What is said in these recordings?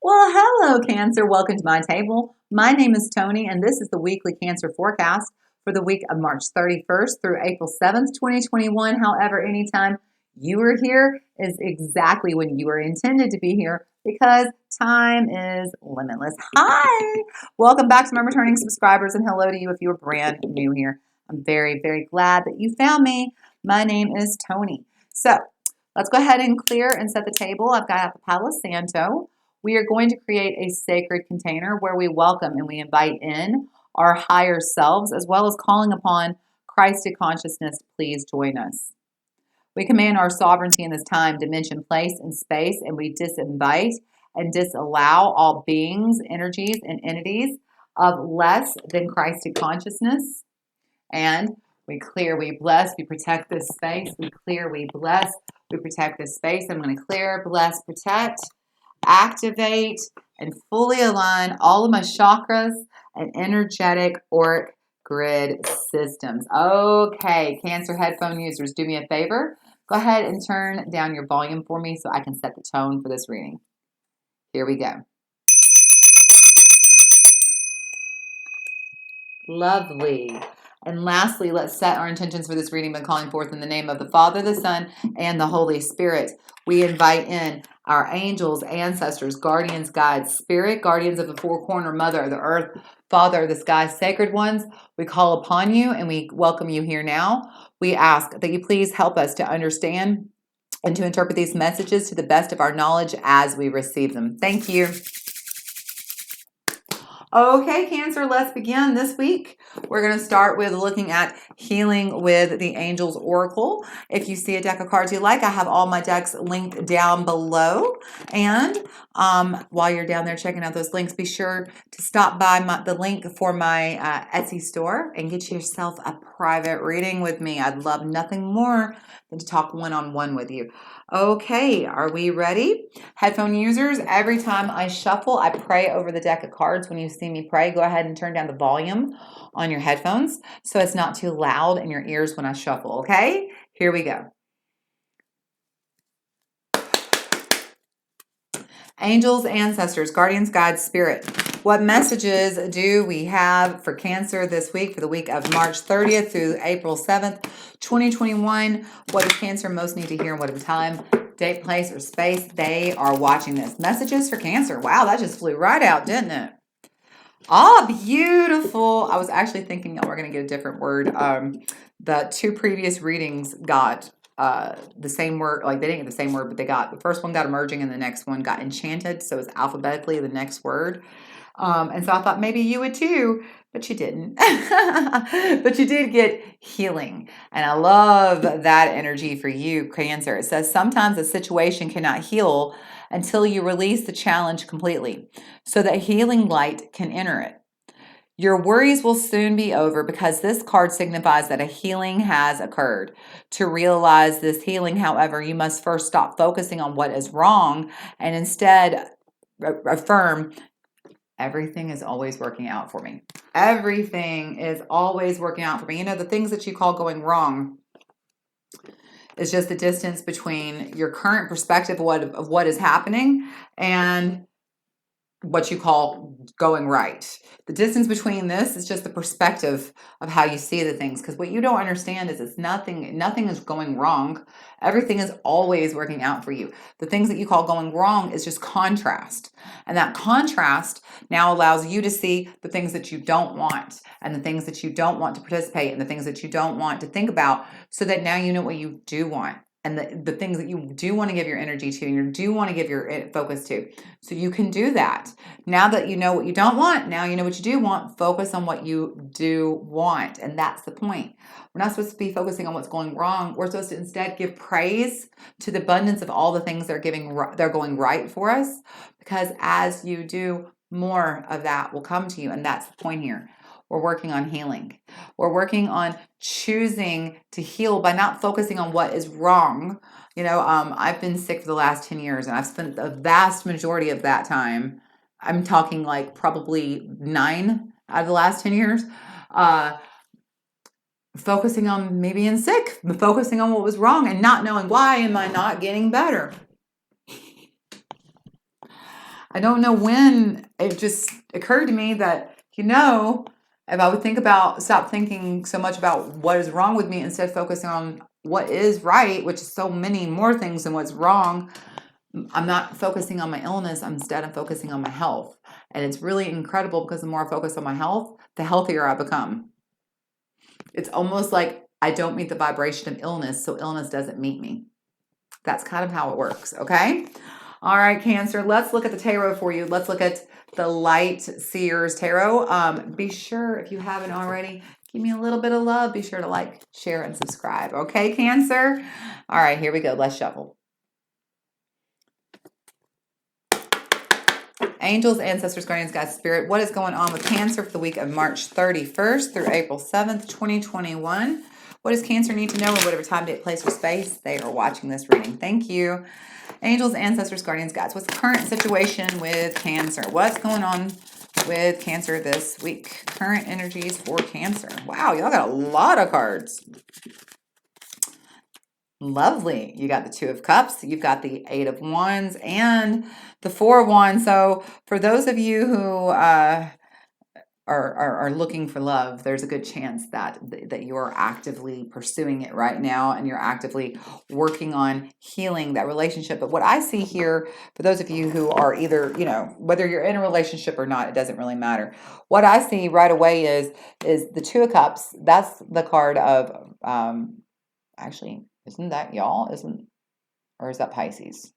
Well, hello, Cancer. Welcome to my table. My name is Toni, and this is the weekly Cancer forecast for the week of March 31st through April 7th, 2021. However, anytime you are here is exactly when you are intended to be here because time is limitless. Hi, welcome back to my returning subscribers, and hello to you if you're brand new here. I'm very, very glad that you found me. My name is Toni. So let's go ahead and clear and set the table. I've got a Palo Santo. We are going to create a sacred container where we welcome and we invite in our higher selves, as well as calling upon Christed consciousness. Please join us. We command our sovereignty in this time, dimension, place, and space, and we disinvite and disallow all beings, energies, and entities of less than Christed consciousness. And we clear, we bless, we protect this space. We clear, we bless, we protect this space. I'm going to clear, bless, protect, activate, and fully align all of my chakras and energetic auric grid systems. Okay, Cancer headphone users, do me a favor. Go ahead and turn down your volume for me so I can set the tone for this reading. Here we go. Lovely. And lastly, let's set our intentions for this reading by calling forth in the name of the Father, the Son, and the Holy Spirit. We invite in our angels, ancestors, guardians, guides, spirit, guardians of the four corner, mother of the earth, father of the sky, sacred ones. We call upon you and we welcome you here now. We ask that you please help us to understand and to interpret these messages to the best of our knowledge as we receive them. Thank you. Okay, Cancer, let's begin this week. We're going to start with looking at healing with the Angels Oracle. If you see a deck of cards you like, I have all my decks linked down below. And while you're down there checking out those links, be sure to stop by the link for my Etsy store and get yourself a private reading with me. I'd love nothing more than to talk one-on-one with you. Okay, are we ready? Headphone users, every time I shuffle, I pray over the deck of cards. When you see me pray, go ahead and turn down the volume on your headphones so it's not too loud in your ears when I shuffle, okay? Here we go. Angels, ancestors, guardians, guides, spirit. What messages do we have for Cancer this week, for the week of March 30th through April 7th, 2021? What does Cancer most need to hear and what time, date, place, or space they are watching this? Messages for Cancer. Wow, that just flew right out, didn't it? Oh, beautiful. I was actually thinking that we're going to get a different word. The two previous readings got the same word, like they didn't get the same word, but the first one got emerging and the next one got enchanted. So it's alphabetically the next word. And so I thought maybe you would too, but you didn't. But you did get healing. And I love that energy for you, Cancer. It says sometimes a situation cannot heal until you release the challenge completely so that healing light can enter it. Your worries will soon be over because this card signifies that a healing has occurred. To realize this healing, however, you must first stop focusing on what is wrong and instead affirm, everything is always working out for me. Everything is always working out for me. You know, the things that you call going wrong is just the distance between your current perspective of what is happening and what you call going right. The distance between this is just the perspective of how you see the things. Because what you don't understand is it's nothing is going wrong. Everything is always working out for you. The things that you call going wrong is just contrast. And that contrast now allows you to see the things that you don't want and the things that you don't want to participate and the things that you don't want to think about, so that now you know what you do want. And the things that you do want to give your energy to and you do want to give your focus to. So you can do that. Now that you know what you don't want, now you know what you do want, focus on what you do want. And that's the point. We're not supposed to be focusing on what's going wrong. We're supposed to instead give praise to the abundance of all the things they're going right for us. Because as you do, more of that will come to you. And that's the point here. We're working on healing. We're working on choosing to heal by not focusing on what is wrong. You know, I've been sick for the last 10 years and I've spent the vast majority of that time, I'm talking like probably 9 out of the last 10 years, focusing on me being sick, focusing on what was wrong and not knowing why am I not getting better. I don't know when it just occurred to me that, if I would stop thinking so much about what is wrong with me, instead focusing on what is right, which is so many more things than what's wrong. I'm not focusing on my illness. Instead, I'm focusing on my health. And it's really incredible because the more I focus on my health, the healthier I become. It's almost like I don't meet the vibration of illness, so illness doesn't meet me. That's kind of how it works, okay? All right, Cancer, let's look at the tarot for you. Let's look at the Light Seers Tarot. Be sure, if you haven't already, give me a little bit of love. Be sure to like, share, and subscribe. Okay, Cancer? All right, here we go. Let's shuffle. Angels, ancestors, guardians, guides, spirit. What is going on with Cancer for the week of March 31st through April 7th, 2021? What does Cancer need to know in whatever time, date, place, or space they are watching this reading? Thank you. Angels, ancestors, guardians, guides. What's the current situation with Cancer? What's going on with Cancer this week? Current energies for Cancer. Wow, y'all got a lot of cards. Lovely. You got the Two of Cups, you've got the Eight of Wands, and the Four of Wands. So for those of you who are looking for love, there's a good chance that you're actively pursuing it right now, and you're actively working on healing that relationship. But what I see here, for those of you who are either, whether you're in a relationship or not, it doesn't really matter. What I see right away is the Two of Cups. That's the card of, actually, isn't that y'all? Or is that Pisces?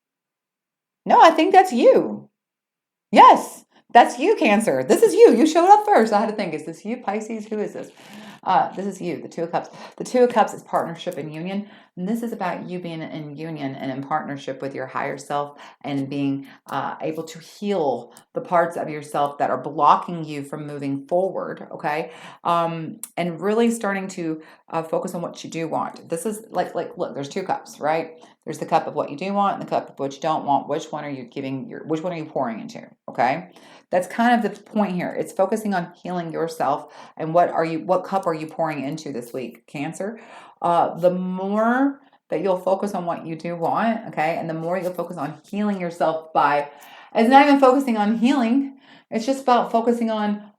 No, I think that's you. Yes, that's you, Cancer. This is you. You showed up first. I had to think, is this you, Pisces? Who is this? This is you, the Two of Cups. The Two of Cups is partnership and union. And this is about you being in union and in partnership with your higher self, and being able to heal the parts of yourself that are blocking you from moving forward, okay? And really starting to focus on what you do want. This is like, look, there's two cups, right? There's the cup of what you do want and the cup of what you don't want. Which one are you which one are you pouring into? Okay. That's kind of the point here. It's focusing on healing yourself. And what cup are you pouring into this week, Cancer? The more that you'll focus on what you do want, okay, and the more you'll focus on healing yourself it's not even focusing on healing. It's just about focusing on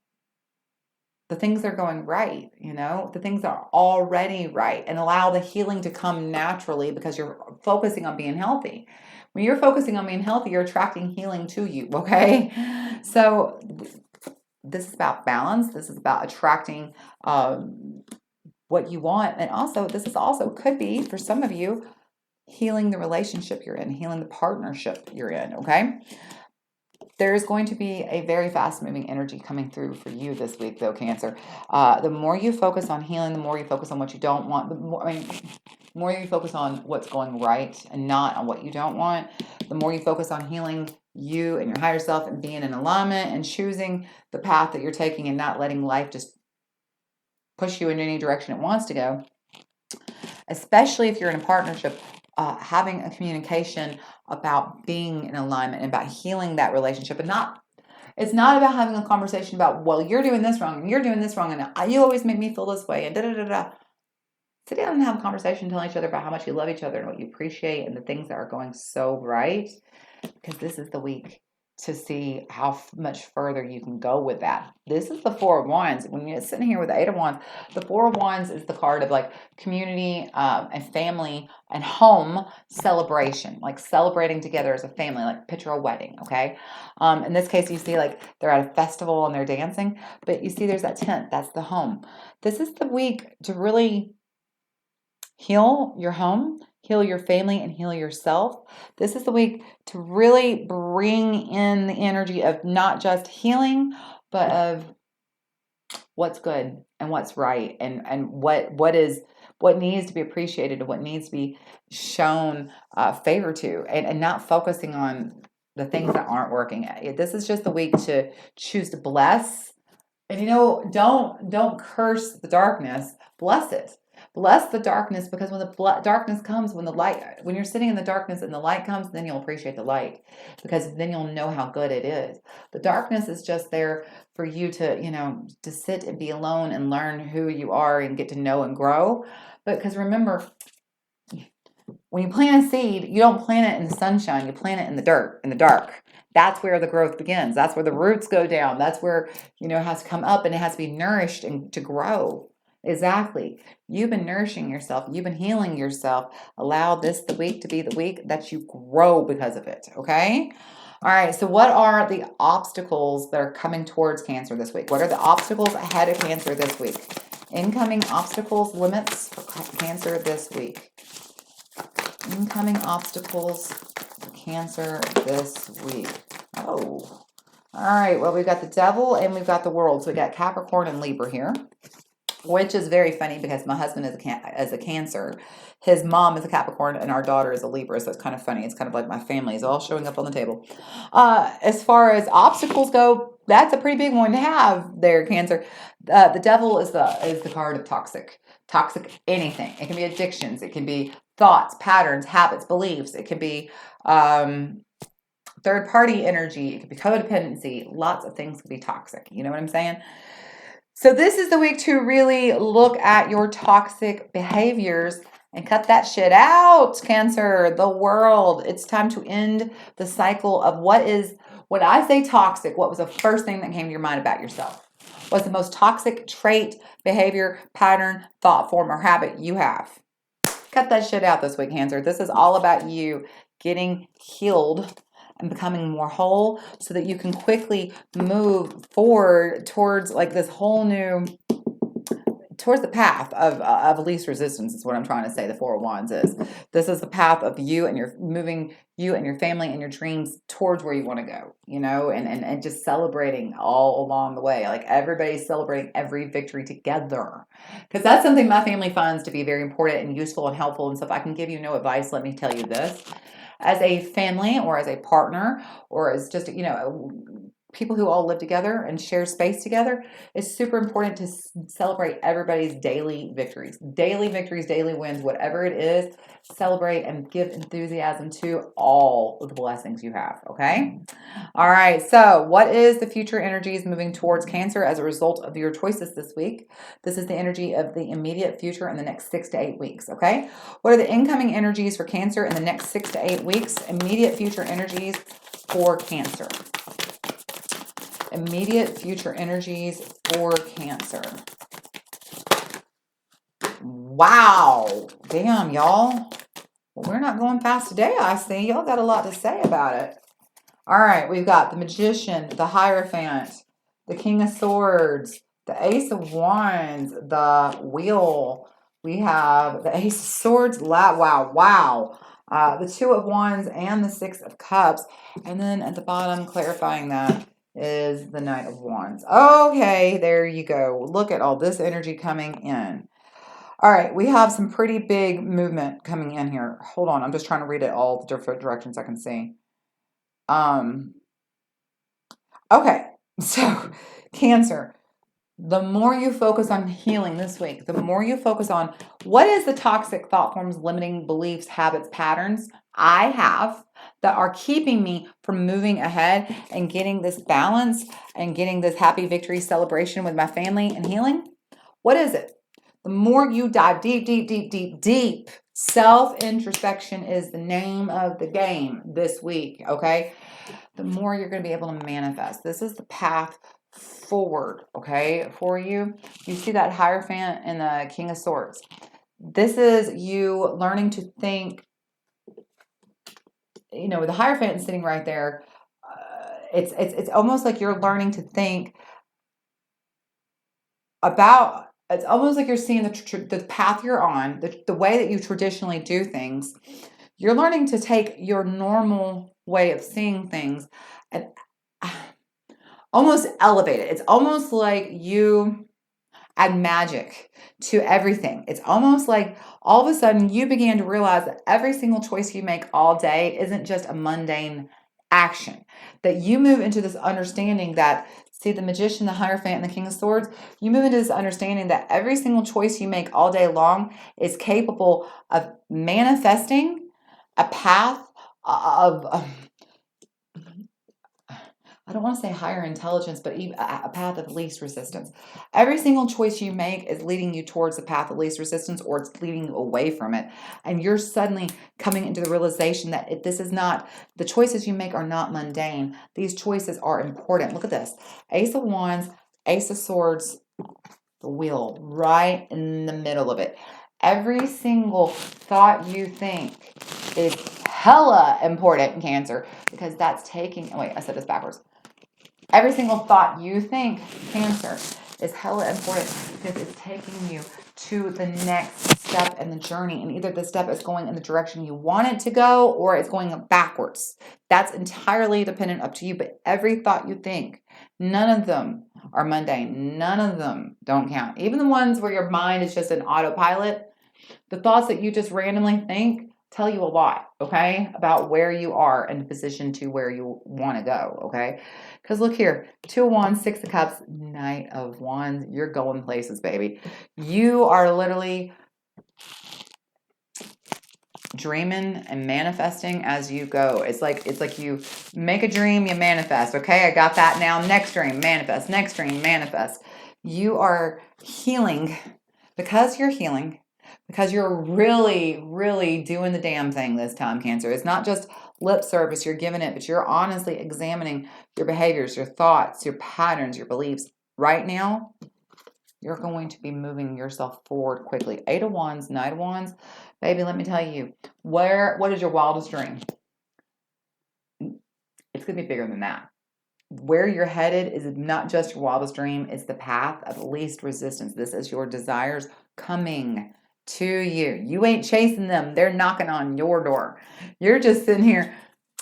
the things that are going right, the things that are already right, and allow the healing to come naturally because you're focusing on being healthy. When you're focusing on being healthy, you're attracting healing to you, okay? So this is about balance. This is about attracting what you want. And also, could be, for some of you, healing the relationship you're in, healing the partnership you're in, okay? There's going to be a very fast-moving energy coming through for you this week, though, Cancer. The more you focus on healing, the more you focus on what you don't want, the more you focus on what's going right and not on what you don't want, the more you focus on healing you and your higher self and being in alignment and choosing the path that you're taking and not letting life just push you in any direction it wants to go. Especially if you're in a partnership, having a communication about being in alignment and about healing that relationship, and it's not about having a conversation about, well, you're doing this wrong and you're doing this wrong and you always make me feel this way and da-da-da-da. Sit down and have a conversation, telling each other about how much you love each other and what you appreciate and the things that are going so right, because this is the week to see how much further you can go with that. This is the Four of Wands. When you're sitting here with the Eight of Wands, the Four of Wands is the card of like community and family and home celebration, like celebrating together as a family, like picture a wedding, okay? In this case, you see like they're at a festival and they're dancing, but you see there's that tent, that's the home. This is the week to really heal your home, heal your family, and heal yourself. This is the week to really bring in the energy of not just healing, but of what's good and what's right, and what needs to be appreciated and what needs to be shown favor to, and not focusing on the things that aren't working. This is just the week to choose to bless, and don't curse the darkness, bless it. Bless the darkness, because when the darkness comes, when you're sitting in the darkness and the light comes, then you'll appreciate the light, because then you'll know how good it is. The darkness is just there for you to sit and be alone and learn who you are and get to know and grow. But because remember, when you plant a seed, you don't plant it in the sunshine, you plant it in the dirt, in the dark. That's where the growth begins. That's where the roots go down. That's where, it has to come up and it has to be nourished and to grow. Exactly. You've been nourishing yourself. You've been healing yourself. Allow the week to be the week that you grow because of it. Okay? All right. So what are the obstacles that are coming towards Cancer this week? What are the obstacles ahead of Cancer this week? Incoming obstacles, limits for Cancer this week. Incoming obstacles for Cancer this week. Oh. All right. Well, we've got the Devil and we've got the World. So we got Capricorn and Libra here, which is very funny because my husband is a Cancer. His mom is a Capricorn and our daughter is a Libra. So it's kind of funny. It's kind of like my family is all showing up on the table. As far as obstacles go, that's a pretty big one to have there, Cancer. The Devil is the card of toxic anything. It can be addictions. It can be thoughts, patterns, habits, beliefs. It can be third party energy. It could be codependency. Lots of things could be toxic. You know what I'm saying? So this is the week to really look at your toxic behaviors and cut that shit out, Cancer, the World. It's time to end the cycle of when I say toxic, what was the first thing that came to your mind about yourself? What's the most toxic trait, behavior, pattern, thought form, or habit you have? Cut that shit out this week, Cancer. This is all about you getting healed and becoming more whole so that you can quickly move forward towards like this whole new, towards the path of least resistance is what I'm trying to say. The Four of Wands is. This is the path of you and you and your family and your dreams towards where you want to go, and just celebrating all along the way. Like everybody's celebrating every victory together. Because that's something my family finds to be very important and useful and helpful. And so if I can give you no advice, let me tell you this. As a family or as a partner or as just, people who all live together and share space together, it's super important to celebrate everybody's daily victories, daily wins, whatever it is. Celebrate and give enthusiasm to all of the blessings you have. Okay. All right. So what is the future energies moving towards Cancer as a result of your choices this week? This is the energy of the immediate future in the next 6 to 8 weeks. Okay. What are the incoming energies for Cancer in the next 6 to 8 weeks? Immediate future energies for Cancer. Immediate future energies for Cancer. Wow. Damn, y'all. Well, we're not going fast today, I see. Y'all got a lot to say about it. All right, we've got the Magician, the Hierophant, the King of Swords, the Ace of Wands, the Wheel. We have the Ace of Swords. Wow. The Two of Wands and the Six of Cups. And then at the bottom, clarifying that, is the Knight of Wands. Okay, there you go. Look at all this energy coming in. All right, we have some pretty big movement coming in here. Hold on, I'm just trying to read it all the different directions I can see. Okay, so Cancer, the more you focus on healing this week, the more you focus on what is the toxic thought forms, limiting beliefs, habits, patterns I have that are keeping me from moving ahead and getting this balance and getting this happy victory celebration with my family and healing. What is it? The more you dive deep, self-introspection is the name of the game this week, okay? The more you're going to be able to manifest. This is the path forward, okay, for you. You see that Hierophant and the King of Swords. This is you learning to think, with the Hierophant sitting right there, it's almost like you're learning to think about, it's almost like you're seeing the path you're on, the way that you traditionally do things. You're learning to take your normal way of seeing things and almost elevate it. It's almost like you add magic to everything. It's almost like all of a sudden you began to realize that every single choice you make all day isn't just a mundane action. That you move into this understanding that, see, the Magician, the Hierophant, and the King of Swords, you move into this understanding that every single choice you make all day long is capable of manifesting a path of I don't want to say higher intelligence, but even a path of least resistance. Every single choice you make is leading you towards the path of least resistance, or it's leading you away from it. And you're suddenly coming into the realization that this is not, the choices you make are not mundane. These choices are important. Look at this. Ace of Wands, Ace of Swords, the wheel right in the middle of it. Every single thought you think is hella important in Cancer, because that's taking, oh wait, I said this backwards. Every single thought you think, Cancer, is hella important because it's taking you to the next step in the journey. And either the step is going in the direction you want it to go, or it's going backwards. That's entirely dependent up to you. But every thought you think, none of them are mundane. None of them don't count. Even the ones where your mind is just an autopilot, the thoughts that you just randomly think tell you a lot, okay, about where you are in position to where you want to go, okay? Because look here, 2 of Wands, 6 of Cups, Knight of Wands. You're going places, baby. You are literally dreaming and manifesting as you go. It's like you make a dream, you manifest. Okay, I got that now. Next dream, manifest. Next dream, manifest. You are healing because you're healing. Because you're really, really doing the damn thing this time, Cancer. It's not just lip service you're giving it, but you're honestly examining your behaviors, your thoughts, your patterns, your beliefs. Right now, you're going to be moving yourself forward quickly. 8 of Wands, Knight of Wands. Baby, let me tell you, what is your wildest dream? It's going to be bigger than that. Where you're headed is not just your wildest dream. It's the path of least resistance. This is your desires coming to you. You ain't chasing them. They're knocking on your door. You're just sitting here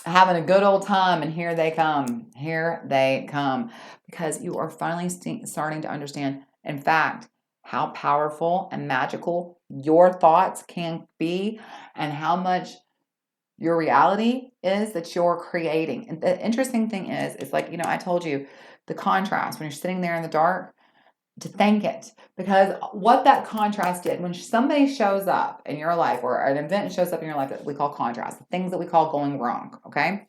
having a good old time, and here they come. Here they come. Because you are finally starting to understand, in fact, how powerful and magical your thoughts can be, and how much your reality is that you're creating. And the interesting thing is like, I told you, the contrast when you're sitting there in the dark, to thank it, because what that contrast did, when somebody shows up in your life, or an event shows up in your life that we call contrast, the things that we call going wrong, okay?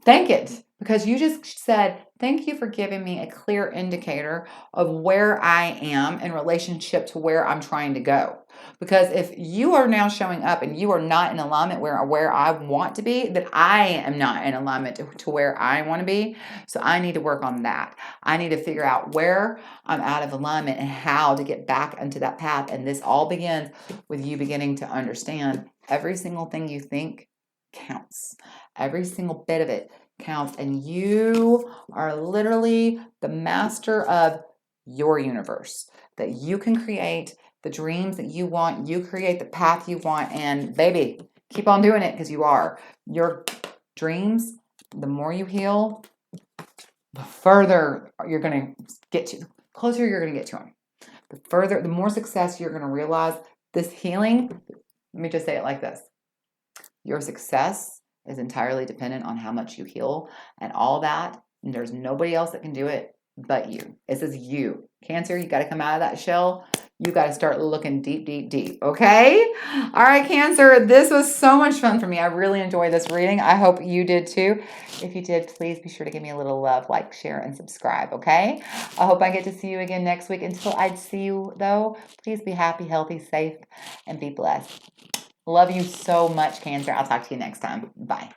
Thank it, because you just said, thank you for giving me a clear indicator of where I am in relationship to where I'm trying to go. Because if you are now showing up and you are not in alignment where I want to be, then I am not in alignment to where I want to be. So I need to work on that. I need to figure out where I'm out of alignment and how to get back into that path. And this all begins with you beginning to understand every single thing you think counts. Every single bit of it counts. And you are literally the master of your universe, that you can create the dreams that you want. You create the path you want. And baby, keep on doing it, because you are. Your dreams, the more you heal, the further you're going to get to, the closer you're going to get to them. The more success you're going to realize. This healing, let me just say it like this. Your success is entirely dependent on how much you heal and all that. And there's nobody else that can do it but you. This is you. Cancer, you got to come out of that shell. You got to start looking deep, deep, deep. Okay? All right, Cancer, this was so much fun for me. I really enjoyed this reading. I hope you did too. If you did, please be sure to give me a little love, like, share, and subscribe, okay? I hope I get to see you again next week. Until I see you, though, please be happy, healthy, safe, and be blessed. Love you so much, Cancer. I'll talk to you next time. Bye.